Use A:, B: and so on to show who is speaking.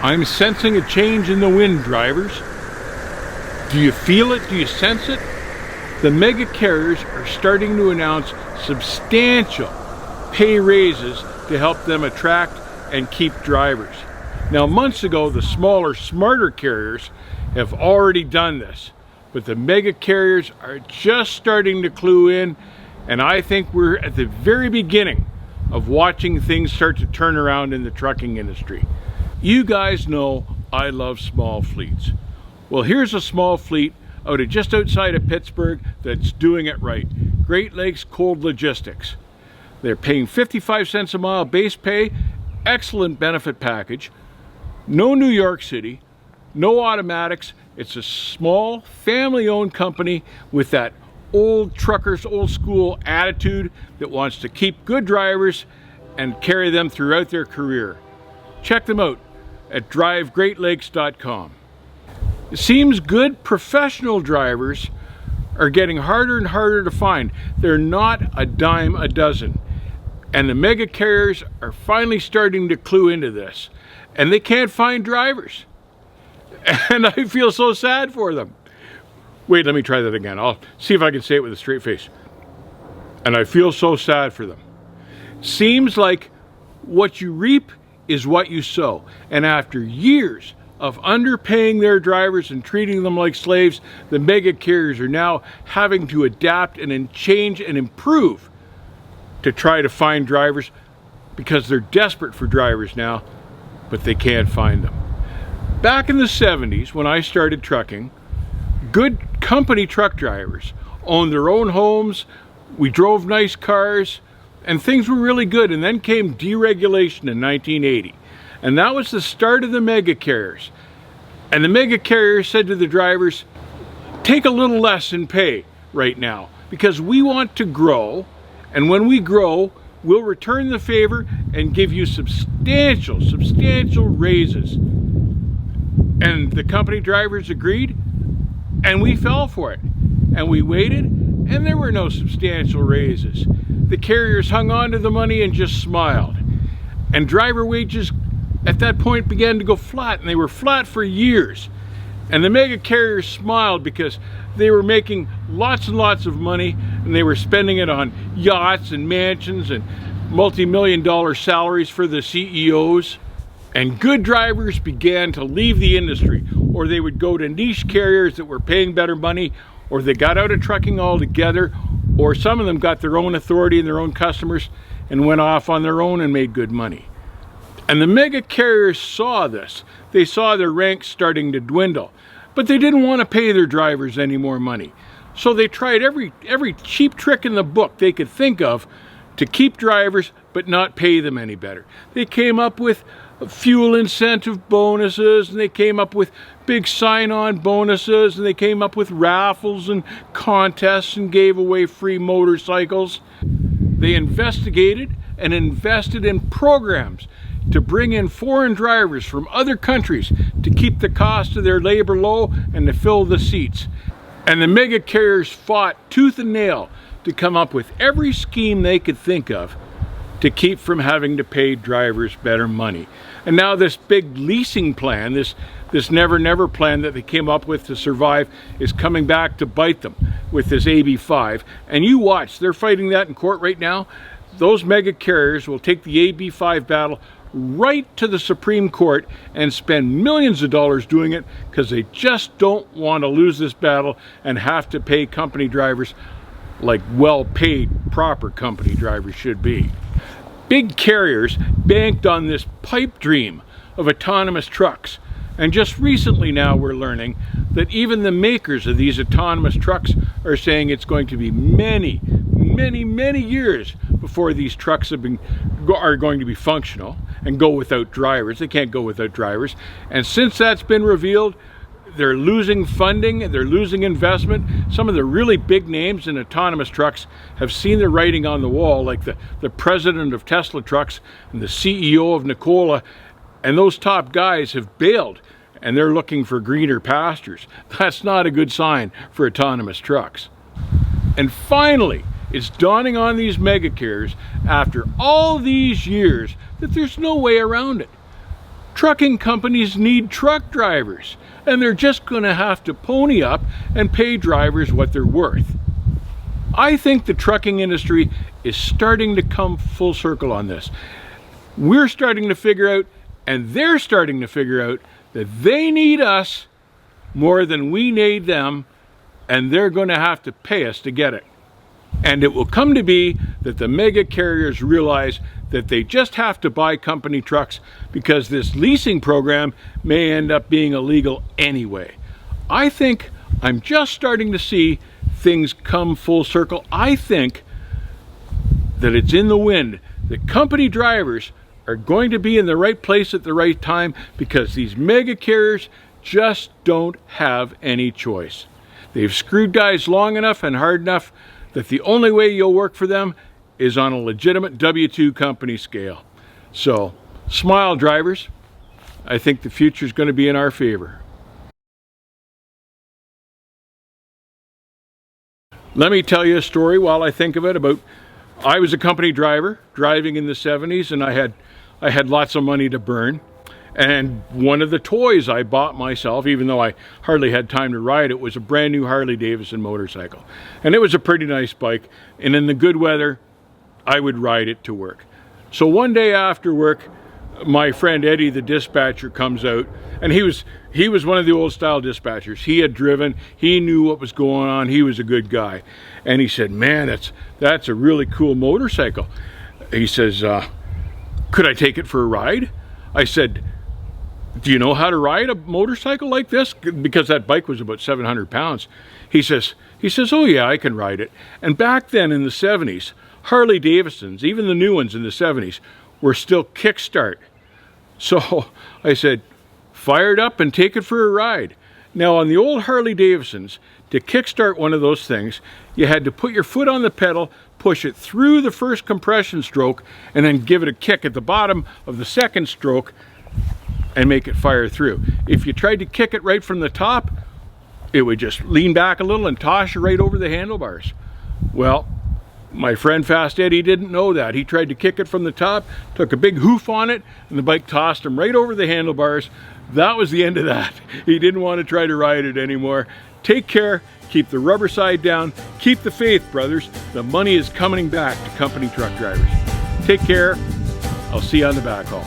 A: I'm sensing a change in the wind, drivers. Do you feel it? Do you sense it? The mega carriers are starting to announce substantial pay raises to help them attract and keep drivers. Now, months ago, the smaller, smarter carriers have already done this, but the mega carriers are just starting to clue in, and I think we're at the very beginning of watching things start to turn around in the trucking industry. You guys know I love small fleets. Well, here's a small fleet just outside of Pittsburgh that's doing it right. Great Lakes Cold Logistics. They're paying 55 cents a mile base pay, excellent benefit package, no New York City, no automatics. It's a small family-owned company with that old truckers, old school attitude that wants to keep good drivers and carry them throughout their career. Check them out at drivegreatlakes.com. It seems good professional drivers are getting harder and harder to find. They're not a dime a dozen. And the mega carriers are finally starting to clue into this. And they can't find drivers. And I feel so sad for them. Wait, let me try that again. I'll see if I can say it with a straight face. And I feel so sad for them. Seems like what you reap is what you sow. And after years of underpaying their drivers and treating them like slaves, the mega carriers are now having to adapt and change and improve to try to find drivers, because they're desperate for drivers now, but they can't find them. Back in the 70s, when I started trucking, good company truck drivers owned their own homes, we drove nice cars, and things were really good. And then came deregulation in 1980. And that was the start of the mega carriers. And the mega carriers said to the drivers, take a little less in pay right now, because we want to grow. And when we grow, we'll return the favor and give you substantial raises. And the company drivers agreed, and we fell for it. And we waited, and there were no substantial raises. The carriers hung on to the money and just smiled. And driver wages at that point began to go flat, and they were flat for years. And the mega carriers smiled because they were making lots and lots of money, and they were spending it on yachts and mansions and multi-million-dollar salaries for the CEOs. And good drivers began to leave the industry, or they would go to niche carriers that were paying better money, or they got out of trucking altogether, or some of them got their own authority and their own customers and went off on their own and made good money. And the mega carriers saw this. They saw their ranks starting to dwindle, but they didn't want to pay their drivers any more money. So they tried every cheap trick in the book they could think of to keep drivers but not pay them any better. They came up with fuel incentive bonuses, and they came up with big sign-on bonuses, and they came up with raffles and contests and gave away free motorcycles. They investigated and invested in programs to bring in foreign drivers from other countries to keep the cost of their labor low and to fill the seats. And the mega carriers fought tooth and nail to come up with every scheme they could think of to keep from having to pay drivers better money. And now this big leasing plan, this never plan that they came up with to survive, is coming back to bite them with this AB5. And you watch, they're fighting that in court right now. Those mega carriers will take the AB5 battle right to the Supreme Court and spend millions of dollars doing it, because they just don't want to lose this battle and have to pay company drivers like well-paid, proper company drivers should be. Big carriers banked on this pipe dream of autonomous trucks. And just recently now we're learning that even the makers of these autonomous trucks are saying it's going to be many years before these trucks are going to be functional and go without drivers. They can't go without drivers. And since that's been revealed, they're losing funding, they're losing investment. Some of the really big names in autonomous trucks have seen the writing on the wall, like the president of Tesla Trucks and the CEO of Nikola, and those top guys have bailed, and they're looking for greener pastures. That's not a good sign for autonomous trucks. And finally, it's dawning on these mega carriers after all these years that there's no way around it. Trucking companies need truck drivers, and they're just going to have to pony up and pay drivers what they're worth. I think the trucking industry is starting to come full circle on this. We're starting to figure out, and they're starting to figure out, that they need us more than we need them, and they're going to have to pay us to get it. And it will come to be that the mega carriers realize that they just have to buy company trucks because this leasing program may end up being illegal anyway. I think I'm just starting to see things come full circle. I think that it's in the wind. The company drivers are going to be in the right place at the right time because these mega carriers just don't have any choice. They've screwed guys long enough and hard enough that the only way you'll work for them is on a legitimate W-2 company scale. So, smile drivers. I think the future is going to be in our favor. Let me tell you a story while I think of it about, I was a company driver driving in the 70s, and I had lots of money to burn. And one of the toys I bought myself, even though I hardly had time to ride it, was a brand new Harley Davidson motorcycle. And it was a pretty nice bike, and in the good weather, I would ride it to work. So one day after work, my friend Eddie, the dispatcher, comes out, and he was one of the old style dispatchers. He had driven, he knew what was going on, he was a good guy. And he said, "Man, that's a really cool motorcycle." He says, "Could I take it for a ride?" I said, "Do you know how to ride a motorcycle like this?" Because that bike was about 700 pounds. He says, "Oh yeah, I can ride it." And back then in the 70s, Harley Davidsons, even the new ones in the 70s, were still kickstart. So I said, "Fire it up and take it for a ride." Now on the old Harley Davidsons, to kickstart one of those things, you had to put your foot on the pedal, push it through the first compression stroke, and then give it a kick at the bottom of the second stroke and make it fire through. If you tried to kick it right from the top, it would just lean back a little and toss you right over the handlebars. Well, my friend Fast Eddie didn't know that. He tried to kick it from the top, took a big hoof on it, and the bike tossed him right over the handlebars. That was the end of that. He didn't want to try to ride it anymore. Take care, keep the rubber side down, keep the faith, brothers. The money is coming back to company truck drivers. Take care. I'll see you on the backhaul.